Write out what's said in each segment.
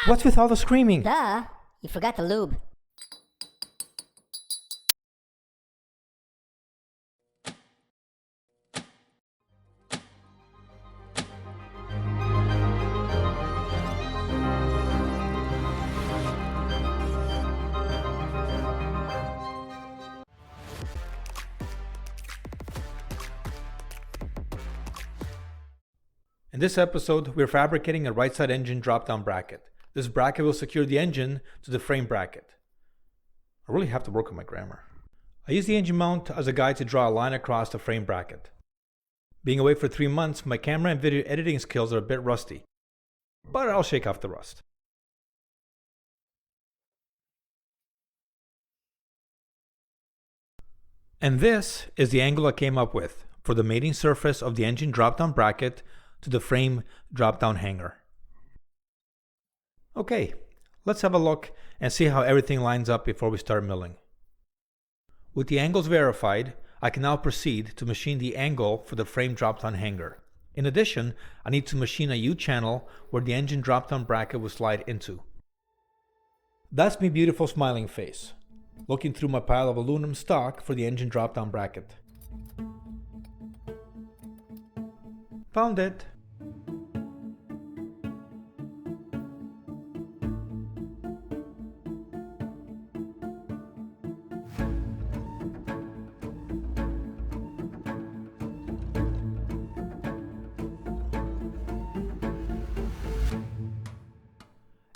What's with all the screaming? Duh, you forgot the lube. In this episode, we're fabricating a right side engine drop-down bracket. This bracket will secure the engine to the frame bracket. I really have to work on my grammar. I use the engine mount as a guide to draw a line across the frame bracket. Being away for 3 months, my camera and video editing skills are a bit rusty, but I'll shake off the rust. And this is the angle I came up with for the mating surface of the engine drop-down bracket to the frame drop-down hanger. Okay, let's have a look and see how everything lines up before we start milling. With the angles verified, I can now proceed to machine the angle for the frame drop-down hanger. In addition, I need to machine a U-channel where the engine drop-down bracket will slide into. That's my beautiful smiling face, looking through my pile of aluminum stock for the engine drop-down bracket. Found it.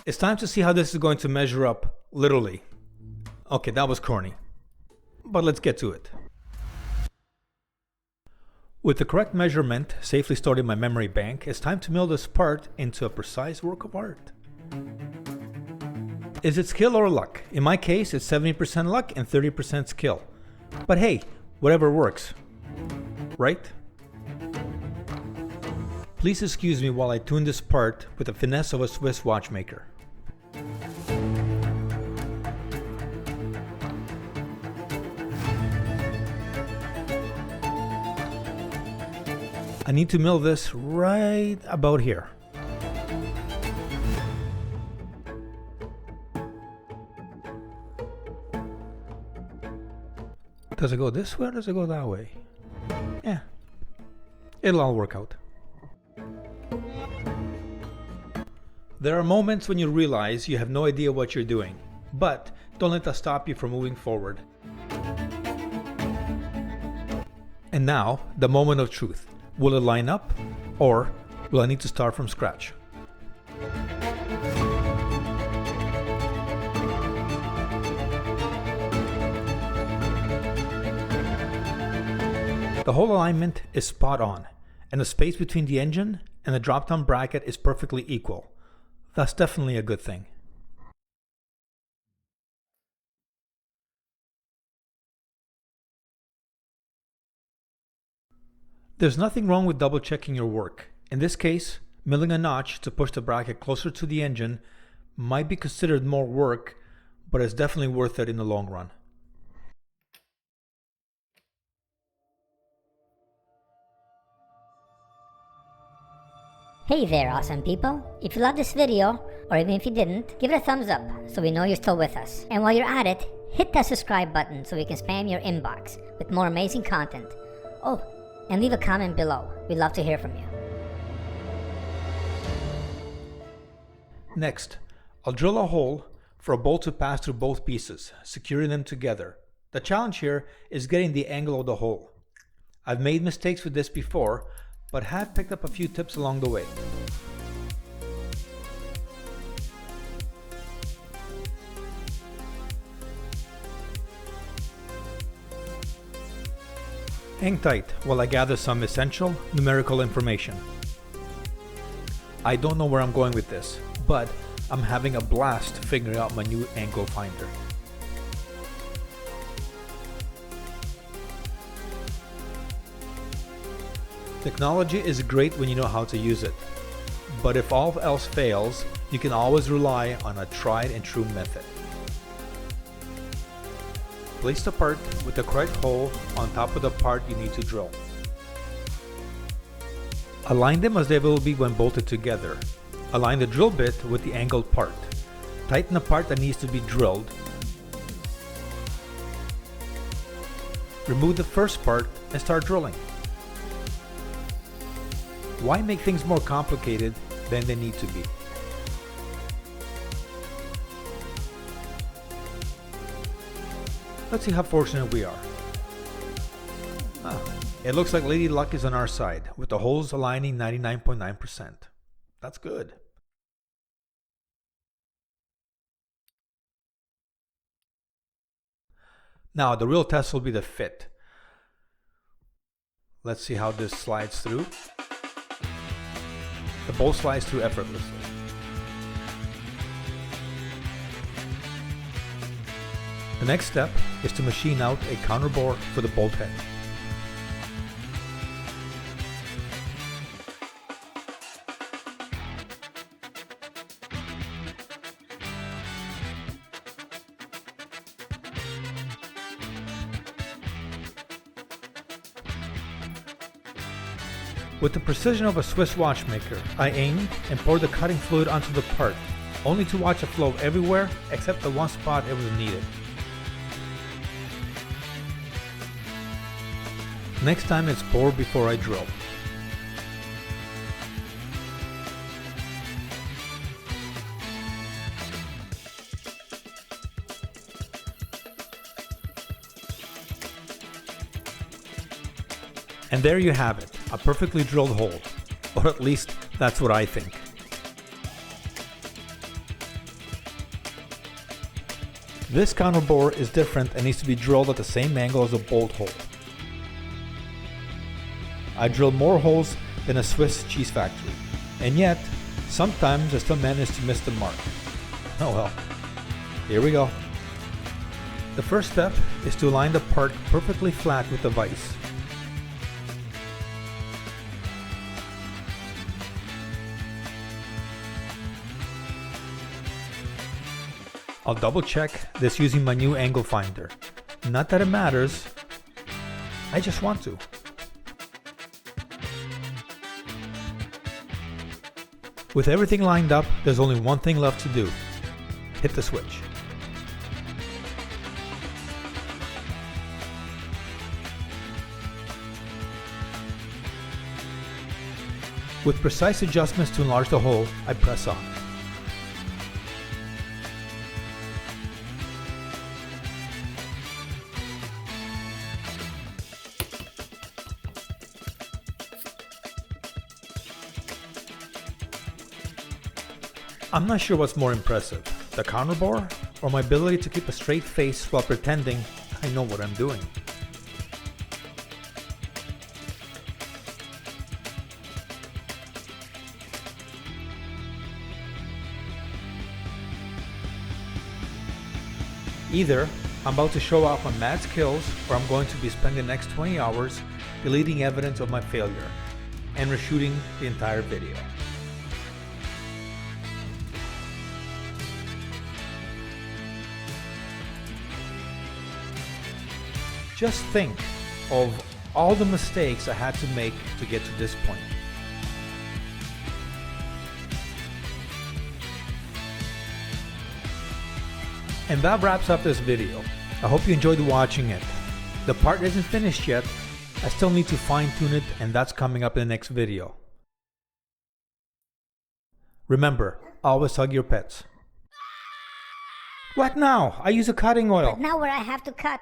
It's time to see how this is going to measure up, literally. Okay, that was corny, but let's get to it. With the correct measurement safely stored in my memory bank, it's time to mill this part into a precise work of art. Is it skill or luck? In my case, it's 70% luck and 30% skill. But hey, whatever works, right? Please excuse me while I tune this part with the finesse of a Swiss watchmaker. I need to mill this right about here. Does it go this way or does it go that way? Yeah, it'll all work out. There are moments when you realize you have no idea what you're doing, but don't let that stop you from moving forward. And now, the moment of truth. Will it line up, or will I need to start from scratch? The whole alignment is spot on, and the space between the engine and the drop-down bracket is perfectly equal. That's definitely a good thing. There's nothing wrong with double checking your work. In this case, milling a notch to push the bracket closer to the engine might be considered more work, but it's definitely worth it in the long run. Hey there, awesome people. If you loved this video, or even if you didn't, give it a thumbs up so we know you're still with us. And while you're at it, hit that subscribe button so we can spam your inbox with more amazing content. Oh, and leave a comment below. We'd love to hear from you. Next, I'll drill a hole for a bolt to pass through both pieces, securing them together. The challenge here is getting the angle of the hole. I've made mistakes with this before, but have picked up a few tips along the way. Hang tight while I gather some essential numerical information. I don't know where I'm going with this, but I'm having a blast figuring out my new angle finder. Technology is great when you know how to use it, but if all else fails, you can always rely on a tried and true method. Place the part with the correct hole on top of the part you need to drill. Align them as they will be when bolted together. Align the drill bit with the angled part. Tighten the part that needs to be drilled. Remove the first part and start drilling. Why make things more complicated than they need to be? Let's see how fortunate we are. It looks like Lady Luck is on our side, with the holes aligning 99.9%. That's good. Now, the real test will be the fit. Let's see how this slides through. The bolt slides through effortlessly. The next step is to machine out a counter bore for the bolt head. With the precision of a Swiss watchmaker, I aimed and poured the cutting fluid onto the part, only to watch it flow everywhere except the one spot it was needed. Next time it's pour before I drill. And there you have it, a perfectly drilled hole. Or at least that's what I think. This counter bore is different and needs to be drilled at the same angle as a bolt hole. I drill more holes than a Swiss cheese factory, and yet sometimes I still manage to miss the mark. Oh well, here we go. The first step is to align the part perfectly flat with the vise. I'll double check this using my new angle finder. Not that it matters, I just want to. With everything lined up, there's only one thing left to do. Hit the switch. With precise adjustments to enlarge the hole, I press on. I'm not sure what's more impressive, the counter bore or my ability to keep a straight face while pretending I know what I'm doing. Either I'm about to show off my mad skills, or I'm going to be spending the next 20 hours deleting evidence of my failure and reshooting the entire video. Just think of all the mistakes I had to make to get to this point. And that wraps up this video. I hope you enjoyed watching it. The part isn't finished yet. I still need to fine tune it, and that's coming up in the next video. Remember, always hug your pets. What now? I use a cutting oil. But now where I have to cut.